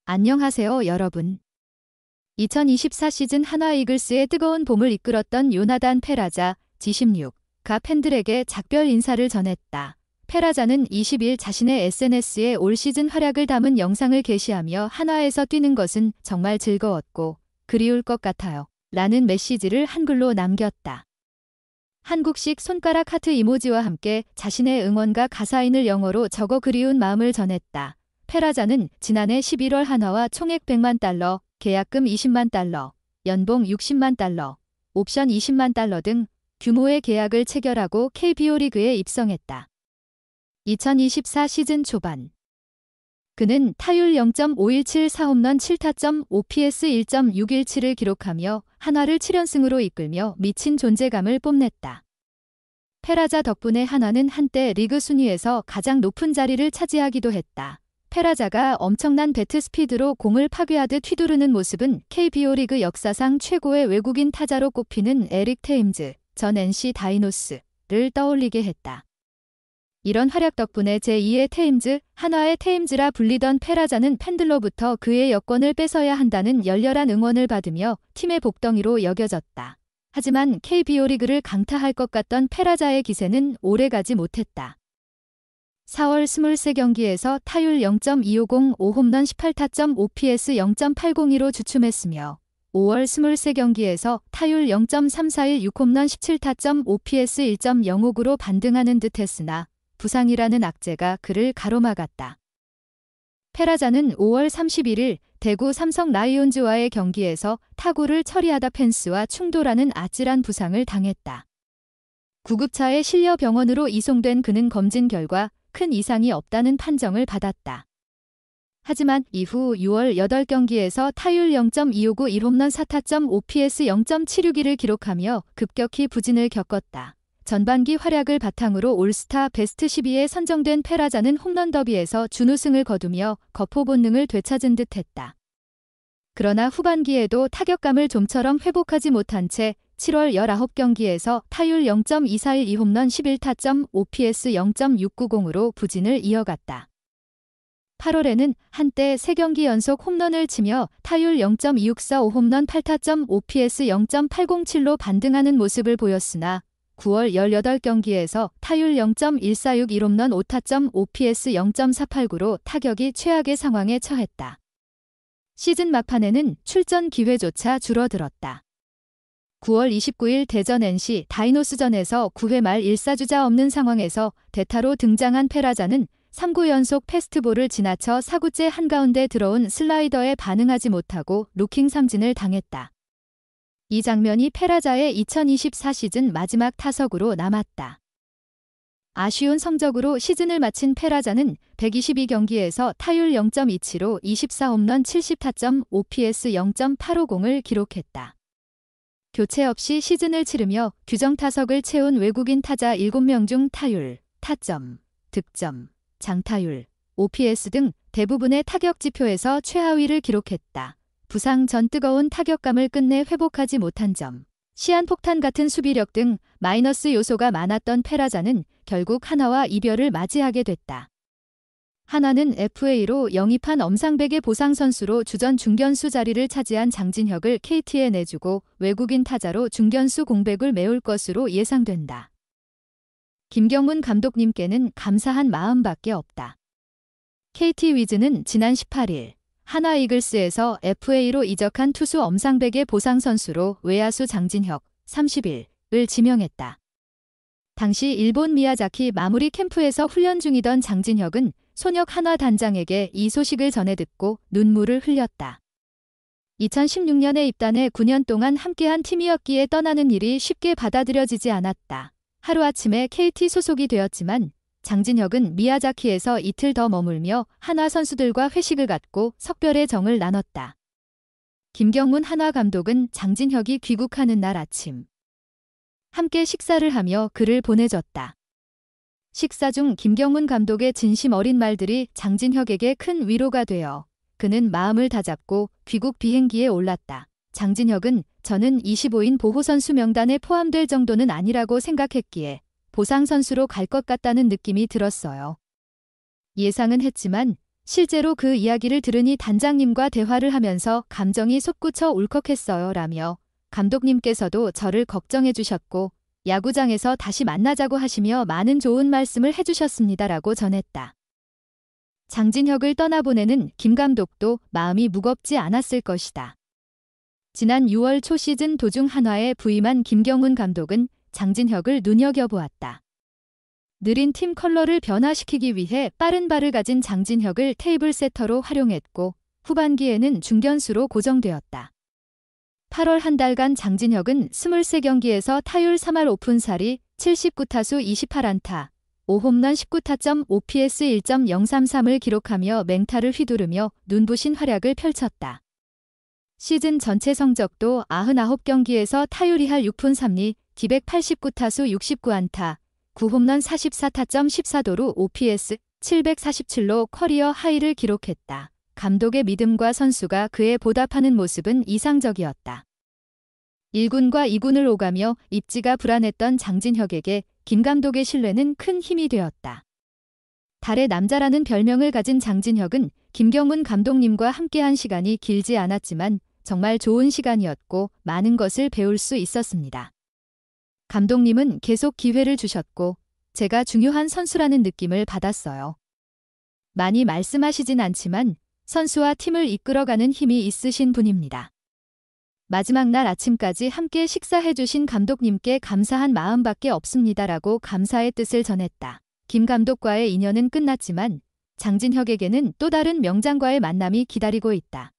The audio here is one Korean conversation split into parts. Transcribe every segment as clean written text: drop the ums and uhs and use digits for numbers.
안녕하세요, 여러분. 2024 시즌 한화 이글스의 뜨거운 봄을 이끌었던 요나단 페라자, G16가 팬들에게 작별 인사를 전했다. 페라자는 20일 자신의 SNS에 올 시즌 활약을 담은 영상을 게시하며 한화에서 뛰는 것은 정말 즐거웠고 그리울 것 같아요. 라는 메시지를 한글로 남겼다. 한국식 손가락 하트 이모지와 함께 자신의 응원과 가사인을 영어로 적어 그리운 마음을 전했다. 페라자는 지난해 11월 한화와 총액 100만 달러, 계약금 20만 달러, 연봉 60만 달러, 옵션 20만 달러 등 규모의 계약을 체결하고 KBO 리그에 입성했다. 2024 시즌 초반 그는 타율 0.517 홈런 7타점 OPS 1.617을 기록하며 한화를 7연승으로 이끌며 미친 존재감을 뽐냈다. 페라자 덕분에 한화는 한때 리그 순위에서 가장 높은 자리를 차지하기도 했다. 페라자가 엄청난 배트 스피드로 공을 파괴하듯 휘두르는 모습은 KBO 리그 역사상 최고의 외국인 타자로 꼽히는 에릭 테임즈, 전 NC 다이노스를 떠올리게 했다. 이런 활약 덕분에 제2의 테임즈, 한화의 테임즈라 불리던 페라자는 팬들로부터 그의 여권을 뺏어야 한다는 열렬한 응원을 받으며 팀의 복덩이로 여겨졌다. 하지만 KBO 리그를 강타할 것 같던 페라자의 기세는 오래가지 못했다. 4월 23경기에서 타율 0.250, 5홈런 18타점 OPS 0.802로 주춤했으며 5월 23경기에서 타율 0.341, 6홈런 17타점 OPS 1.059로 반등하는 듯했으나 부상이라는 악재가 그를 가로막았다. 페라자는 5월 31일 대구 삼성 라이온즈와의 경기에서 타구를 처리하다 펜스와 충돌하는 아찔한 부상을 당했다. 구급차에 실려 병원으로 이송된 그는 검진 결과 큰 이상이 없다는 판정을 받았다. 하지만 이후 6월 8경기에서 타율 0.259, 1홈런 4타점 OPS 0.761을 기록하며 급격히 부진을 겪었다. 전반기 활약을 바탕으로 올스타 베스트 12에 선정된 페라자는 홈런 더비에서 준우승을 거두며 거포 본능을 되찾은 듯했다. 그러나 후반기에도 타격감을 좀처럼 회복하지 못한 채 7월 19경기에서 타율 0.241, 2홈런 11타점 OPS 0.690으로 부진을 이어갔다. 8월에는 한때 3경기 연속 홈런을 치며 타율 0.264, 5홈런 8타점 OPS 0.807로 반등하는 모습을 보였으나 9월 18경기에서 타율 0.146, 1홈런 5타점 OPS 0.489로 타격이 최악의 상황에 처했다. 시즌 막판에는 출전 기회조차 줄어들었다. 9월 29일 대전 NC 다이노스전에서 9회 말 1사주자 없는 상황에서 대타로 등장한 페라자는 3구 연속 패스트볼을 지나쳐 4구째 한가운데 들어온 슬라이더에 반응하지 못하고 루킹 삼진을 당했다. 이 장면이 페라자의 2024 시즌 마지막 타석으로 남았다. 아쉬운 성적으로 시즌을 마친 페라자는 122경기에서 타율 0.27로 24홈런 70타점 OPS 0.850을 기록했다. 교체 없이 시즌을 치르며 규정 타석을 채운 외국인 타자 7명 중 타율, 타점, 득점, 장타율, OPS 등 대부분의 타격 지표에서 최하위를 기록했다. 부상 전 뜨거운 타격감을 끝내 회복하지 못한 점, 시한폭탄 같은 수비력 등 마이너스 요소가 많았던 페라자는 결국 한화와 이별을 맞이하게 됐다. 한화는 FA로 영입한 엄상백의 보상 선수로 주전 중견수 자리를 차지한 장진혁을 KT에 내주고 외국인 타자로 중견수 공백을 메울 것으로 예상된다. 김경문 감독님께는 감사한 마음밖에 없다. KT 위즈는 지난 18일 한화 이글스에서 FA로 이적한 투수 엄상백의 보상 선수로 외야수 장진혁 30일을 지명했다. 당시 일본 미야자키 마무리 캠프에서 훈련 중이던 장진혁은 손혁 한화 단장에게 이 소식을 전해 듣고 눈물을 흘렸다. 2016년에 입단해 9년 동안 함께한 팀이었기에 떠나는 일이 쉽게 받아들여지지 않았다. 하루아침에 KT 소속이 되었지만 장진혁은 미야자키에서 이틀 더 머물며 한화 선수들과 회식을 갖고 석별의 정을 나눴다. 김경문 한화 감독은 장진혁이 귀국하는 날 아침 함께 식사를 하며 글을 보내줬다. 식사 중 김경문 감독의 진심 어린 말들이 장진혁에게 큰 위로가 되어 그는 마음을 다잡고 귀국 비행기에 올랐다. 장진혁은 저는 25인 보호선수 명단에 포함될 정도는 아니라고 생각했기에 보상 선수로 갈 것 같다는 느낌이 들었어요. 예상은 했지만 실제로 그 이야기를 들으니 단장님과 대화를 하면서 감정이 솟구쳐 울컥했어요. 라며 감독님께서도 저를 걱정해 주셨고 야구장에서 다시 만나자고 하시며 많은 좋은 말씀을 해주셨습니다. 라고 전했다. 장진혁을 떠나보내는 김 감독도 마음이 무겁지 않았을 것이다. 지난 6월 초 시즌 도중 한화에 부임한 김경문 감독은 장진혁을 눈여겨보았다. 느린 팀 컬러를 변화시키기 위해 빠른 발을 가진 장진혁을 테이블 세터로 활용했고 후반기에는 중견수로 고정되었다. 8월 한 달간 장진혁은 23경기에서 타율 3할 5푼 79타수 28안타, 5홈런 19타점, OPS 1.033을 기록하며 맹타를 휘두르며 눈부신 활약을 펼쳤다. 시즌 전체 성적도 99경기에서 타율 2할 6푼 3리, 289타수 69안타, 9홈런 44타점 14도루 OPS 747로 커리어 하이를 기록했다. 감독의 믿음과 선수가 그에 보답하는 모습은 이상적이었다. 1군과 2군을 오가며 입지가 불안했던 장진혁에게 김 감독의 신뢰는 큰 힘이 되었다. 달의 남자라는 별명을 가진 장진혁은 김경문 감독님과 함께한 시간이 길지 않았지만 정말 좋은 시간이었고 많은 것을 배울 수 있었습니다. 감독님은 계속 기회를 주셨고 제가 중요한 선수라는 느낌을 받았어요. 많이 말씀하시진 않지만 선수와 팀을 이끌어가는 힘이 있으신 분입니다. 마지막 날 아침까지 함께 식사해 주신 감독님께 감사한 마음밖에 없습니다라고 감사의 뜻을 전했다. 김 감독과의 인연은 끝났지만 장진혁에게는 또 다른 명장과의 만남이 기다리고 있다.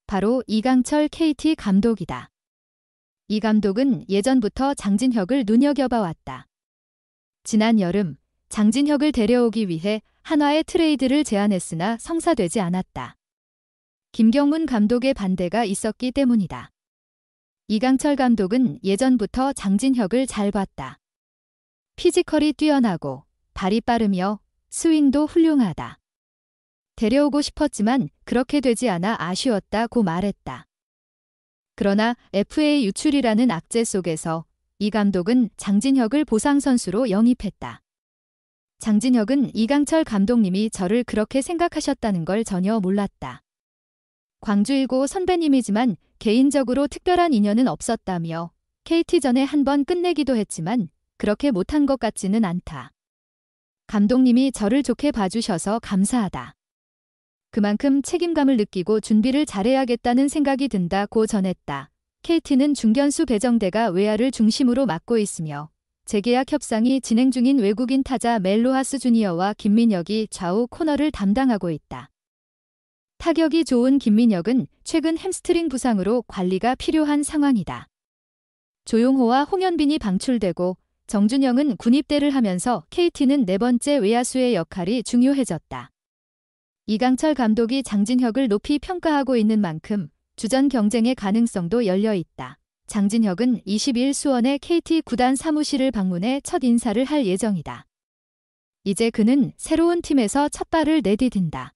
바로 이강철 KT 감독이다. 이 감독은 예전부터 장진혁을 눈여겨봐왔다. 지난 여름 장진혁을 데려오기 위해 한화에 트레이드를 제안했으나 성사되지 않았다. 김경문 감독의 반대가 있었기 때문이다. 이강철 감독은 예전부터 장진혁을 잘 봤다. 피지컬이 뛰어나고 발이 빠르며 스윙도 훌륭하다. 데려오고 싶었지만 그렇게 되지 않아 아쉬웠다고 말했다. 그러나 FA 유출이라는 악재 속에서 이 감독은 장진혁을 보상선수로 영입했다. 장진혁은 이강철 감독님이 저를 그렇게 생각하셨다는 걸 전혀 몰랐다. 광주1고 선배님이지만 개인적으로 특별한 인연은 없었다며 KT전에 한번 끝내기도 했지만 그렇게 못한 것 같지는 않다. 감독님이 저를 좋게 봐주셔서 감사하다. 그만큼 책임감을 느끼고 준비를 잘해야겠다는 생각이 든다고 전했다. KT는 중견수 배정대가 외야를 중심으로 맡고 있으며 재계약 협상이 진행 중인 외국인 타자 멜로하스 주니어와 김민혁이 좌우 코너를 담당하고 있다. 타격이 좋은 김민혁은 최근 햄스트링 부상으로 관리가 필요한 상황이다. 조용호와 홍현빈이 방출되고 정준영은 군입대를 하면서 KT는 네 번째 외야수의 역할이 중요해졌다. 이강철 감독이 장진혁을 높이 평가하고 있는 만큼 주전 경쟁의 가능성도 열려 있다. 장진혁은 20일 수원의 KT 구단 사무실을 방문해 첫 인사를 할 예정이다. 이제 그는 새로운 팀에서 첫 발을 내디딘다.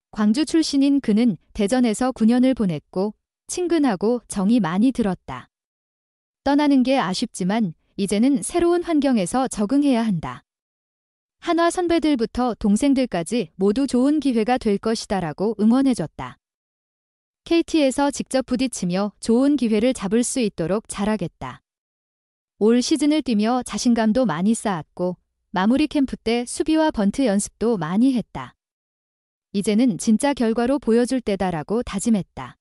광주 출신인 그는 대전에서 9년을 보냈고 친근하고 정이 많이 들었다. 떠나는 게 아쉽지만 이제는 새로운 환경에서 적응해야 한다. 한화 선배들부터 동생들까지 모두 좋은 기회가 될 것이다라고 응원해줬다. KT에서 직접 부딪히며 좋은 기회를 잡을 수 있도록 잘하겠다. 올 시즌을 뛰며 자신감도 많이 쌓았고 마무리 캠프 때 수비와 번트 연습도 많이 했다. 이제는 진짜 결과로 보여줄 때다라고 다짐했다.